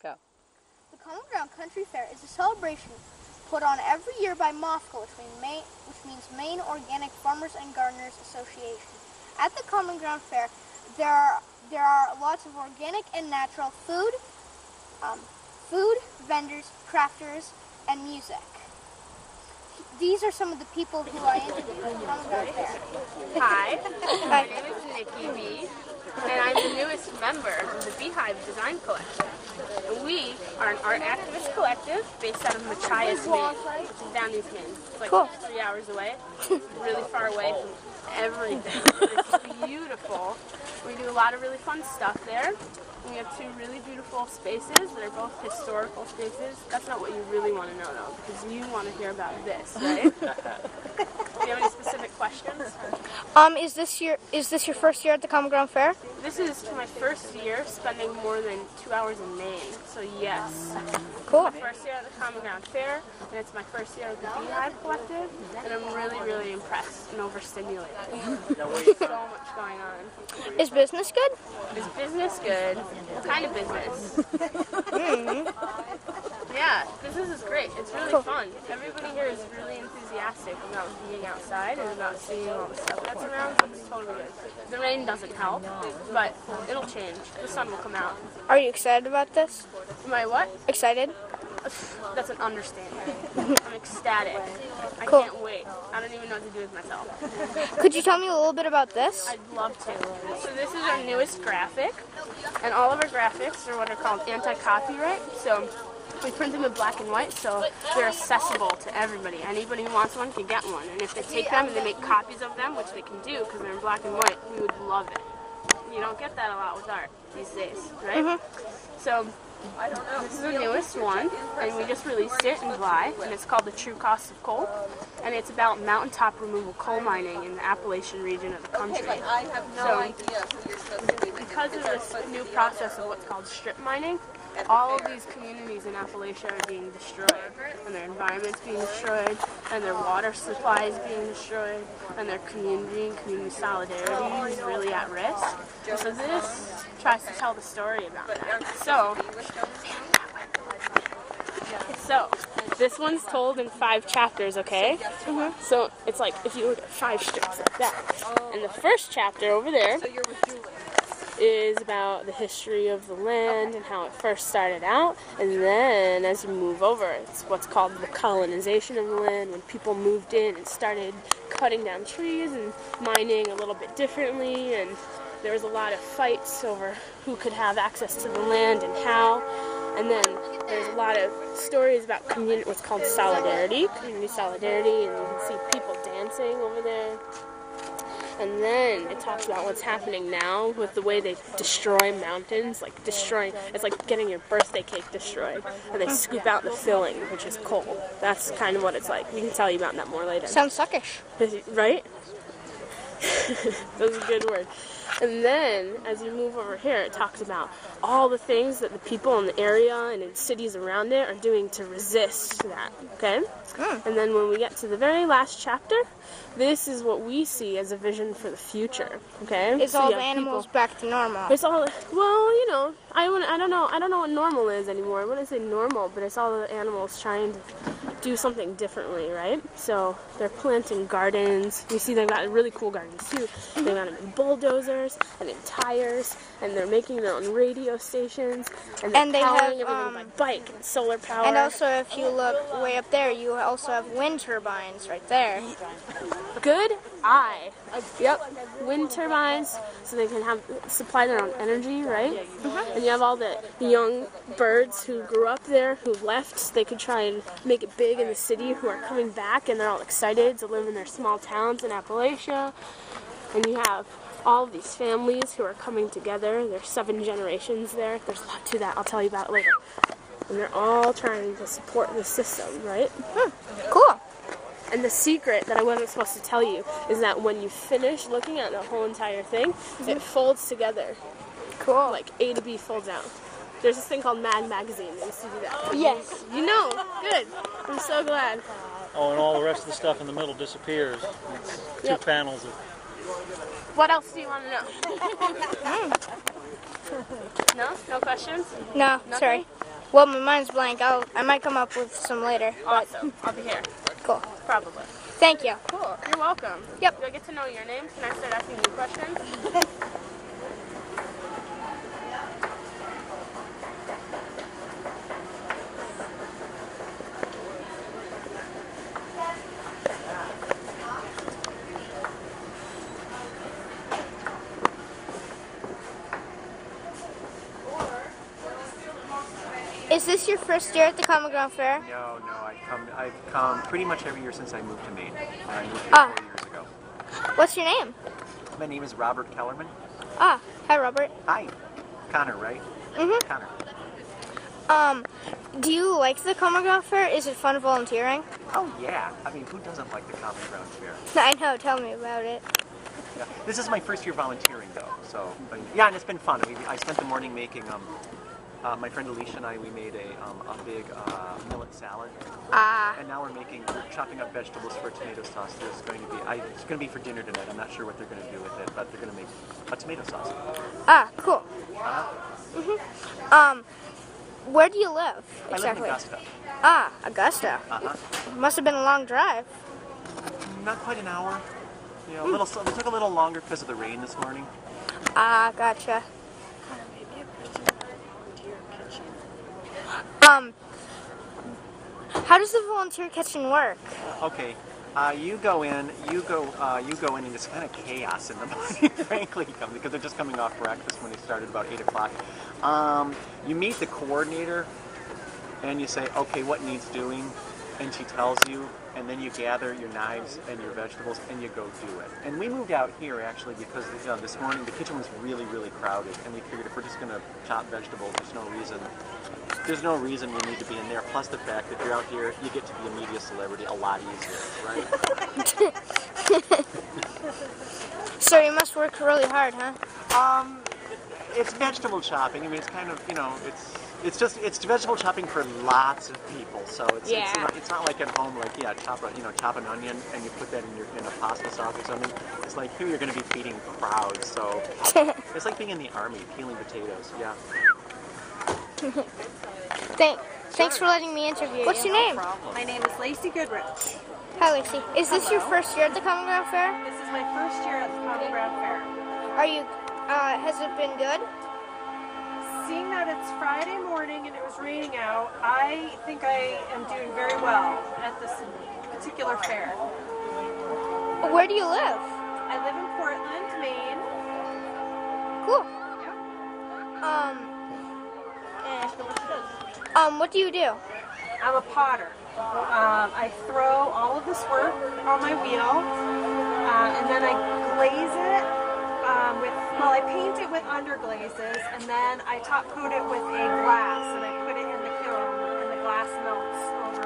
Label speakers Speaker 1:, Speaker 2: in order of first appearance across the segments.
Speaker 1: Go.
Speaker 2: The Common Ground Country Fair is a celebration put on every year by MOFCA, which means Maine Organic Farmers and Gardeners Association. At the Common Ground Fair, there are lots of organic and natural food vendors, crafters, and music. These are some of the people who I interviewed at the Common Ground Fair.
Speaker 3: Hi, my name is Nikki B, and I'm the newest member of the Beehive Design Collection. And we are an art activist collective based out of Machias, Maine, which is down East Maine. It's like 3 hours away, really far away from everything. It's beautiful. We do a lot of really fun stuff there. We have 2 really beautiful spaces that are both historical spaces. That's not what you really want to know, though, because you want to hear about this, right? Do you have any specific questions?
Speaker 2: Is this your first year at the Common Ground Fair?
Speaker 3: This is my first year spending more than 2 hours in Maine, so yes.
Speaker 2: Cool.
Speaker 3: It's my first year at the Common Ground Fair, and it's my first year at the Beehive Collective, and I'm really, really impressed and overstimulated. There's so much going on.
Speaker 2: Is business good?
Speaker 3: Is business good? What kind of business? Yeah, business is great. It's really fun. Everybody here is really enthusiastic about being outside and about seeing all the stuff that's around, so it's totally good. The rain doesn't help, but it'll change. The sun will come out.
Speaker 2: Are you excited about this?
Speaker 3: Am I what?
Speaker 2: Excited?
Speaker 3: That's an understatement. I'm ecstatic. I
Speaker 2: Cool.
Speaker 3: can't wait. I don't even know what to do with myself.
Speaker 2: Could you tell me a little bit about this?
Speaker 3: I'd love to. So this is our newest graphic, and all of our graphics are what are called anti-copyright. So we print them in black and white, so they're accessible to everybody. Anybody who wants one can get one. And if they take them and they make copies of them, which they can do because they're in black and white, we would love it. You don't get that a lot with art these days, right? So this is the newest one, and we just released it in July, and it's called The True Cost of Coal, and it's about mountaintop removal coal mining in the Appalachian region of the country. So because of this new process of what's called strip mining, all of these communities in Appalachia are being destroyed, and their environment's being destroyed, and their water supply is being destroyed, and their community and community solidarity is really at risk. So this tries to tell the story about that. So this one's told in 5 chapters, okay? So it's like if you look at 5 strips like that. And the first chapter over there is about the history of the land and how it first started out, and then as you move over, it's what's called the colonization of the land, when people moved in and started cutting down trees and mining a little bit differently, and there was a lot of fights over who could have access to the land and how. And then there's a lot of stories about what's called solidarity, community solidarity, and you can see people dancing over there. And then it talks about what's happening now with the way they destroy mountains, like destroying, it's like getting your birthday cake destroyed, and they scoop out the filling, which is coal. That's kind of what it's like. We can tell you about that more later.
Speaker 2: Sounds suckish.
Speaker 3: Right? That's a good word. And then, as you move over here, it talks about all the things that the people in the area and in cities around it are doing to resist that, okay? And then when we get to the very last chapter, this is what we see as a vision for the future, okay?
Speaker 2: Is all the animals back to normal?
Speaker 3: It's all, well, you know, I don't know what normal is anymore. I wouldn't say normal, but it's all the animals trying to do something differently, right? So they're planting gardens. You see they've got really cool gardens too. They've got them in bulldozers and in tires, and they're making their own radio stations, and they're powering everything by bike and solar power.
Speaker 2: And also, if you look way up there, you also have wind turbines right there.
Speaker 3: Good eye. Yep, wind turbines, so they can supply their own energy, right? And you have all the young birds who grew up there, who left, so they could try and make it big in the city, who are coming back, and they're all excited to live in their small towns in Appalachia. And you have all of these families who are coming together. There's 7 generations there. There's a lot to that. I'll tell you about it later. And they're all trying to support the system, right?
Speaker 2: Cool.
Speaker 3: And the secret that I wasn't supposed to tell you is that when you finish looking at the whole entire thing, it folds together.
Speaker 2: Cool.
Speaker 3: Like A to B folds out. There's this thing called Mad Magazine that used to do that.
Speaker 2: Yes.
Speaker 3: You know. Good. I'm so glad.
Speaker 4: Oh, and all the rest of the stuff in the middle disappears. It's 2 panels of...
Speaker 3: What else do you want to know? No? No questions?
Speaker 2: No,
Speaker 3: Nothing?
Speaker 2: sorry. Well, my mind's blank. I might come up with some later. But
Speaker 3: Awesome. I'll be here.
Speaker 2: cool.
Speaker 3: Probably.
Speaker 2: Thank you.
Speaker 3: Cool. You're welcome.
Speaker 2: Yep.
Speaker 3: Do I get to know your name? Can I start asking you questions?
Speaker 2: Is this your first year at the Common Ground Fair?
Speaker 1: No, I've come pretty much every year since I moved to Maine. I moved here
Speaker 2: Ah.
Speaker 1: 4 years ago.
Speaker 2: What's your name?
Speaker 1: My name is Robert Kellerman.
Speaker 2: Ah, hi, Robert.
Speaker 1: Hi. Connor, right?
Speaker 2: Mhm.
Speaker 1: Connor.
Speaker 2: Do you like the Common Ground Fair? Is it fun volunteering?
Speaker 1: Oh yeah. I mean, who doesn't like the Common Ground Fair?
Speaker 2: I know. Tell me about it.
Speaker 1: Yeah. This is my first year volunteering though, so yeah, and it's been fun. I spent the morning making my friend Alicia and I, we made a big millet salad,
Speaker 2: Ah,
Speaker 1: and now we're chopping up vegetables for a tomato sauce. It's going to be for dinner tonight. I'm not sure what they're going to do with it, but they're going to make a tomato sauce.
Speaker 2: cool.
Speaker 1: Uh-huh.
Speaker 2: Where do you live
Speaker 1: I live in
Speaker 2: exactly?
Speaker 1: Augusta.
Speaker 2: Ah, Augusta.
Speaker 1: Uh-huh.
Speaker 2: Must have been a long drive.
Speaker 1: Not quite an hour. You know, it took a little longer because of the rain this morning.
Speaker 2: Ah, gotcha. How does the volunteer kitchen work?
Speaker 1: Okay, you go in, and it's kind of chaos in the morning, frankly, because they're just coming off breakfast when they started about 8 o'clock. You meet the coordinator, and you say, okay, what needs doing? And she tells you, and then you gather your knives and your vegetables, and you go do it. And we moved out here, actually, because this morning the kitchen was really, really crowded, and we figured if we're just going to chop vegetables, there's no reason we need to be in there. Plus the fact that you're out here, you get to be a media celebrity a lot easier, right?
Speaker 2: So you must work really hard, huh?
Speaker 1: It's vegetable chopping. I mean, it's kind of, it's vegetable chopping for lots of people. So it's not like at home, like chop an onion and you put that in a pasta sauce or something. It's like here you're going to be feeding crowds. So it's like being in the army, peeling potatoes. Yeah.
Speaker 2: Thanks for letting me interview you. What's your name?
Speaker 5: My name is Lacey Goodrich.
Speaker 2: Hi, Lacey. Is this your first year at the Common Ground Fair?
Speaker 5: This is my first year at the Common Ground Fair.
Speaker 2: Are you? Has it been good?
Speaker 5: Seeing that it's Friday morning and it was raining out, I think I am doing very well at this particular fair.
Speaker 2: Where do you live?
Speaker 5: I live in Portland, Maine.
Speaker 2: Cool.
Speaker 5: Yep.
Speaker 2: What do you do?
Speaker 5: I'm a potter. I throw all of this work on my wheel, and then I glaze it I paint it with underglazes, and then I top coat it with a glass, and I put it in the kiln, and the glass melts over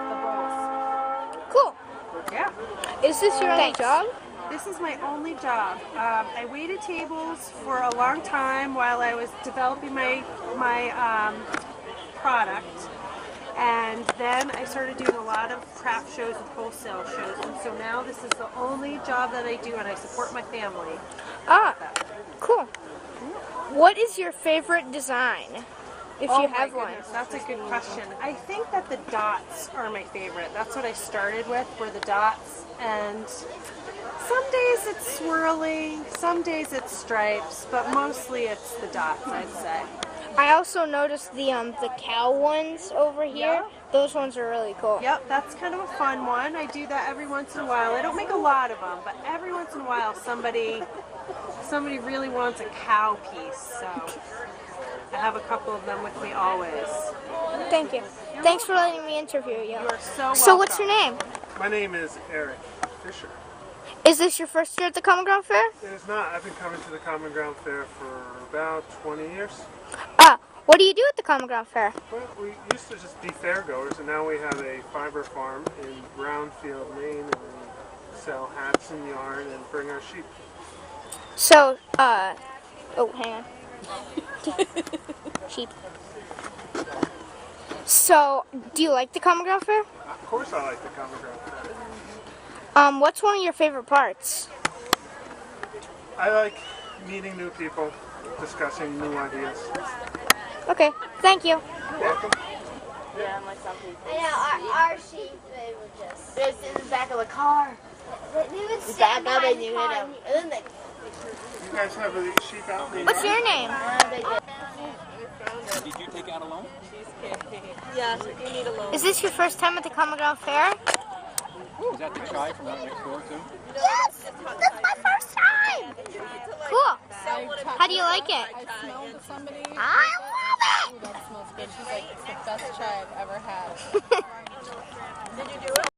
Speaker 5: the bowls.
Speaker 2: Cool.
Speaker 5: Yeah.
Speaker 2: Is this your only job?
Speaker 5: This is my only job. I waited tables for a long time while I was developing my product, and then I started doing a lot of craft shows and wholesale shows, and so now this is the only job that I do, and I support my family.
Speaker 2: Ah, cool. What is your favorite design, if you have one?
Speaker 5: That's a good question. I think that the dots are my favorite. That's what I started with, were the dots, and some days it's swirling, some days it's stripes, but mostly it's the dots, I'd say.
Speaker 2: I also noticed the cow ones over here.
Speaker 5: Yeah.
Speaker 2: Those ones are really cool.
Speaker 5: Yep, that's kind of a fun one. I do that every once in a while. I don't make a lot of them, but every once in a while somebody really wants a cow piece, so I have a couple of them with me always.
Speaker 2: Thank you. Thanks for letting me interview you.
Speaker 5: You are so welcome.
Speaker 2: So what's your name?
Speaker 6: My name is Eric Fisher.
Speaker 2: Is this your first year at the Common Ground Fair?
Speaker 6: It is not. I've been coming to the Common Ground Fair for about 20 years.
Speaker 2: What do you do at the Common Ground Fair?
Speaker 6: Well, we used to just be fairgoers, and now we have a fiber farm in Brownfield, Maine, and we sell hats and yarn and bring our sheep.
Speaker 2: So, oh, hang on. Sheep. So, do you like the Common Ground Fair?
Speaker 6: Of course I like the Common Ground Fair.
Speaker 2: What's one of your favorite parts?
Speaker 6: I like meeting new people, discussing new ideas.
Speaker 2: Okay, thank you.
Speaker 3: Yeah, my son paid
Speaker 7: I know, our sheep, they were just...
Speaker 3: It's in the back of the car.
Speaker 7: They would stand behind the car and then they...
Speaker 6: You guys have the sheep out in the
Speaker 2: What's
Speaker 6: yard?
Speaker 2: your name?
Speaker 1: Did you take it out alone?
Speaker 5: Yes, you need a loan.
Speaker 2: Is this your first time at the Common Ground Fair?
Speaker 1: Is that the chai from right next door too?
Speaker 2: Yes! That's my first time! Cool. How do you like it?
Speaker 8: I smelled somebody.
Speaker 2: I love it!
Speaker 8: Ooh, that smells good. She's like, it's the best chai I've ever had.
Speaker 5: Did you do it?